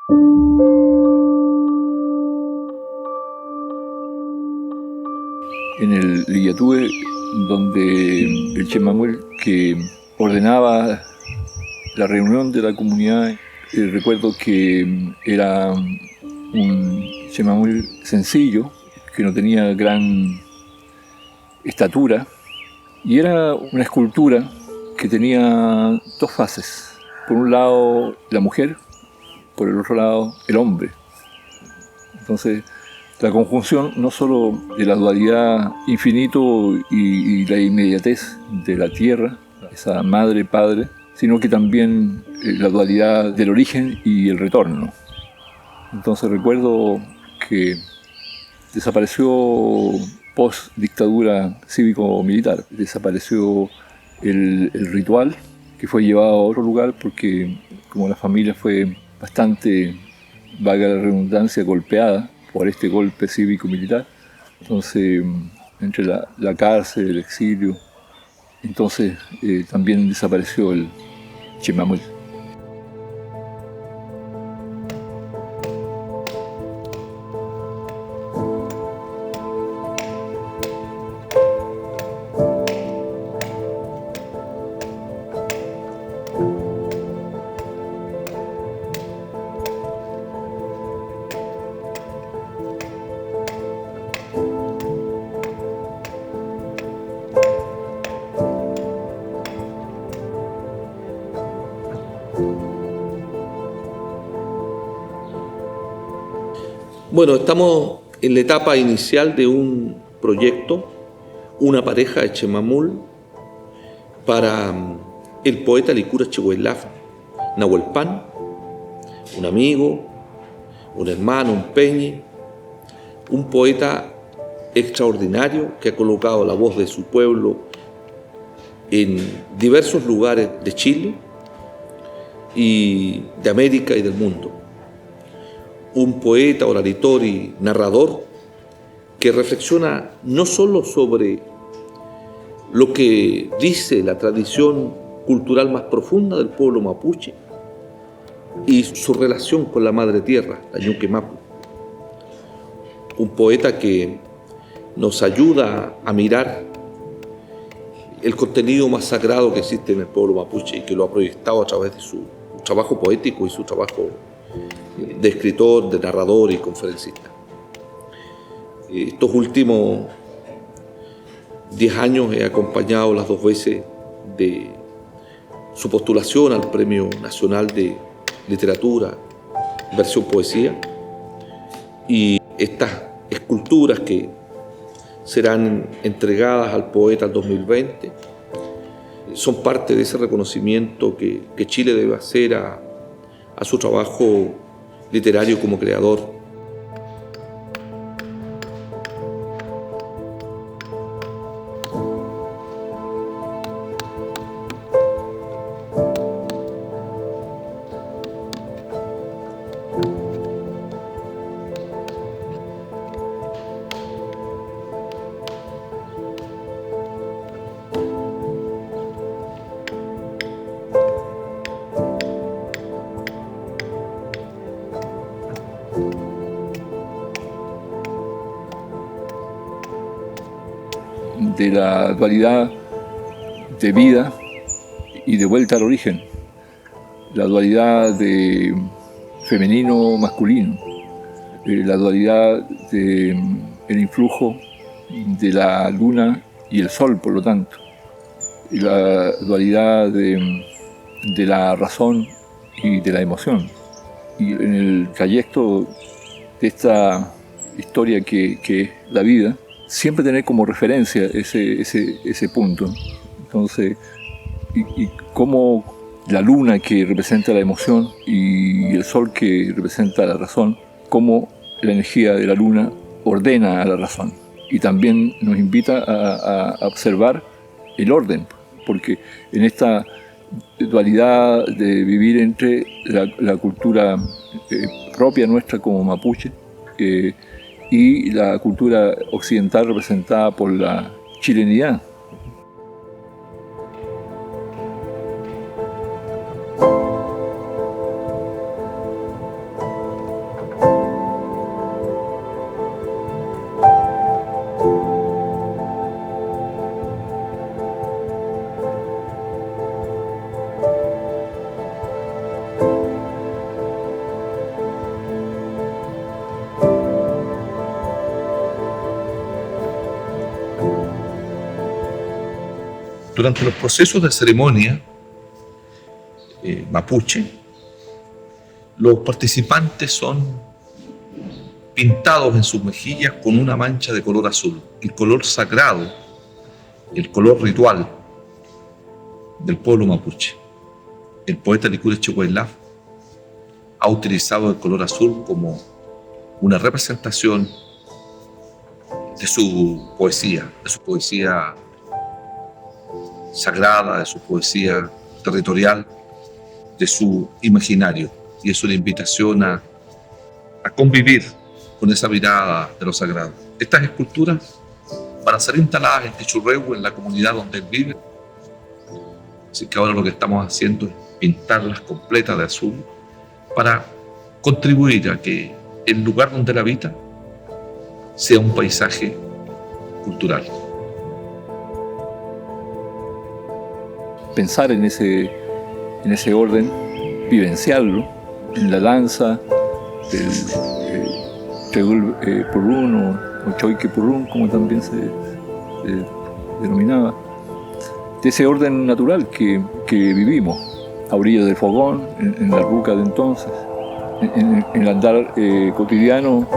En el Lillatúe, donde el Chemamuel, que ordenaba la reunión de la comunidad, recuerdo que era un Chemamuel sencillo, que no tenía gran estatura, y era una escultura que tenía dos fases. Por un lado la mujer, por el otro lado el hombre. Entonces, la conjunción no solo de la dualidad infinito y la inmediatez de la tierra, esa madre-padre, sino que también la dualidad del origen y el retorno. Entonces recuerdo que desapareció post-dictadura cívico-militar, desapareció el ritual, que fue llevado a otro lugar porque como la familia fue bastante, valga la redundancia, golpeada por este golpe cívico-militar, entonces entre la cárcel, el exilio, entonces también desapareció el Chemamuel. Bueno, estamos en la etapa inicial de un proyecto, una pareja de Chemamul para el poeta Licura Chihuahilaf Nahuelpan, un amigo, un hermano, un peñe, un poeta extraordinario que ha colocado la voz de su pueblo en diversos lugares de Chile y de América y del mundo. Un poeta, orator y narrador que reflexiona no solo sobre lo que dice la tradición cultural más profunda del pueblo mapuche y su relación con la madre tierra, la Ñuque Mapu. Un poeta que nos ayuda a mirar el contenido más sagrado que existe en el pueblo mapuche y que lo ha proyectado a través de su trabajo poético y su trabajo de escritor, de narrador y conferencista. Estos últimos 10 años he acompañado las 2 veces de su postulación al Premio Nacional de Literatura, versión poesía, y estas esculturas que serán entregadas al poeta el 2020 son parte de ese reconocimiento que Chile debe hacer a su trabajo literario como creador. De la dualidad de vida y de vuelta al origen, la dualidad de femenino-masculino, la dualidad del influjo de la luna y el sol, por lo tanto, y la dualidad de la razón y de la emoción. Y en el trayecto de esta historia que es la vida, siempre tener como referencia ese punto. Entonces, y cómo la luna que representa la emoción y el sol que representa la razón, cómo la energía de la luna ordena a la razón. Y también nos invita a observar el orden, porque en esta dualidad de vivir entre la cultura propia nuestra como mapuche, y la cultura occidental representada por la chilenidad. Durante los procesos de ceremonia mapuche, los participantes son pintados en sus mejillas con una mancha de color azul, el color sagrado, el color ritual del pueblo mapuche. El poeta Licurés Chehuaylaf ha utilizado el color azul como una representación de su poesía sagrada, de su poesía territorial, de su imaginario. Y es una invitación a convivir con esa mirada de lo sagrado. Estas esculturas van a ser instaladas en Tichurrehue, en la comunidad donde él vive. Así que ahora lo que estamos haciendo es pintarlas completas de azul para contribuir a que el lugar donde él habita sea un paisaje cultural. Pensar en ese orden, vivenciarlo, en la danza del Tegul Purrún o Choique Purrún, como también se denominaba, de ese orden natural que vivimos, a orillas del fogón, en la ruca de entonces, en el andar cotidiano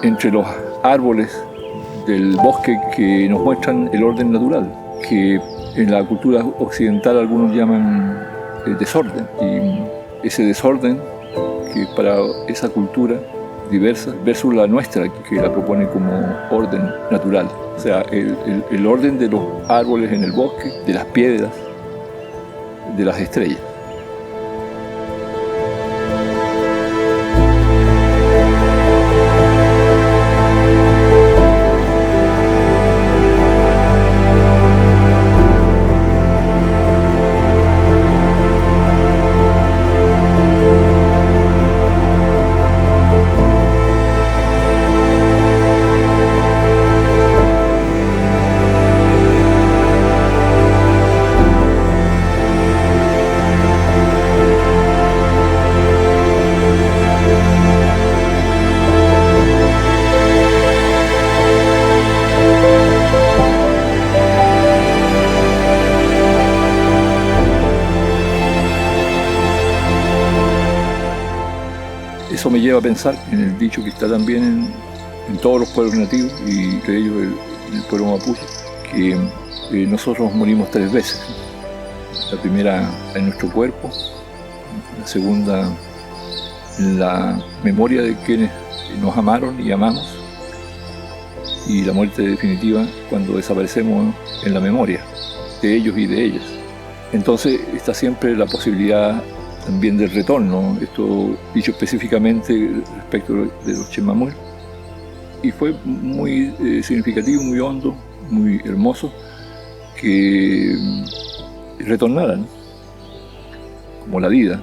entre los árboles del bosque que nos muestran el orden natural, que en la cultura occidental algunos llaman desorden, y ese desorden que para esa cultura diversa versus la nuestra, que la propone como orden natural, o sea, el orden de los árboles en el bosque, de las piedras, de las estrellas. Eso me lleva a pensar en el dicho que está también en todos los pueblos nativos, y entre ellos el pueblo mapuche, que nosotros morimos 3 veces. La primera en nuestro cuerpo, la segunda en la memoria de quienes nos amaron y amamos, y la muerte definitiva cuando desaparecemos en la memoria de ellos y de ellas. Entonces está siempre la posibilidad también del retorno, esto dicho específicamente respecto de los Chemamul, y fue muy significativo, muy hondo, muy hermoso que retornaran como la vida,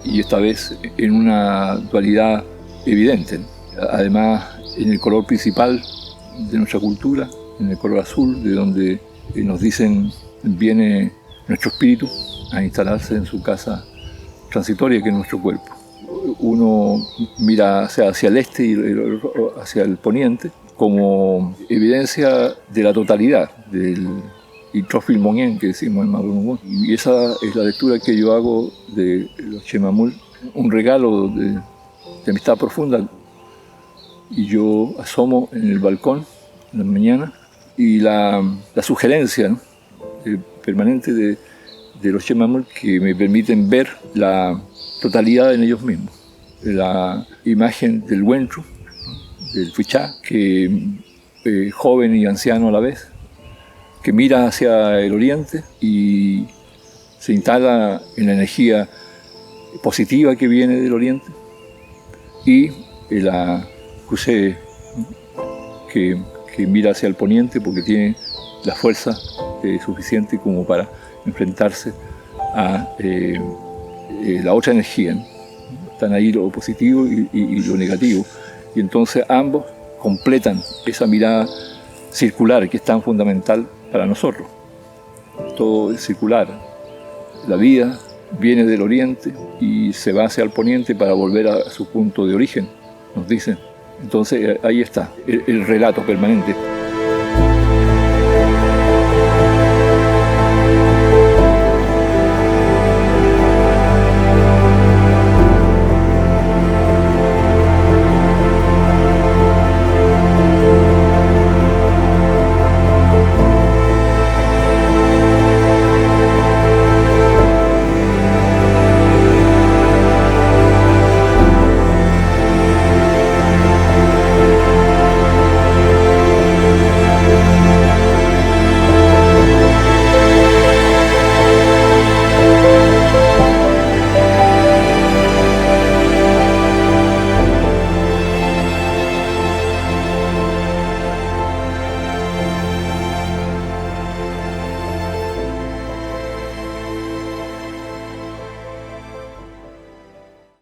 y esta vez en una dualidad evidente, además en el color principal de nuestra cultura, en el color azul, de donde nos dicen viene nuestro espíritu a instalarse en su casa transitoria, que es nuestro cuerpo. Uno mira hacia el este y hacia el poniente como evidencia de la totalidad del Itrofilmonien que decimos en Mapudungun. Y esa es la lectura que yo hago de los Chemamul, un regalo de amistad profunda. Y yo asomo en el balcón en la mañana, y la sugerencia, ¿no?, permanente de los Chemamul, que me permiten ver la totalidad en ellos mismos. La imagen del Huentru, del Fuichá, que joven y anciano a la vez, que mira hacia el oriente y se instala en la energía positiva que viene del oriente, y la Cusé, que mira hacia el poniente porque tiene la fuerza suficiente como para enfrentarse a la otra energía, ¿no? Están ahí lo positivo y lo negativo, y entonces ambos completan esa mirada circular que es tan fundamental para nosotros. Todo es circular. La vida viene del oriente y se va hacia el poniente para volver a su punto de origen, nos dicen. Entonces ahí está el relato permanente.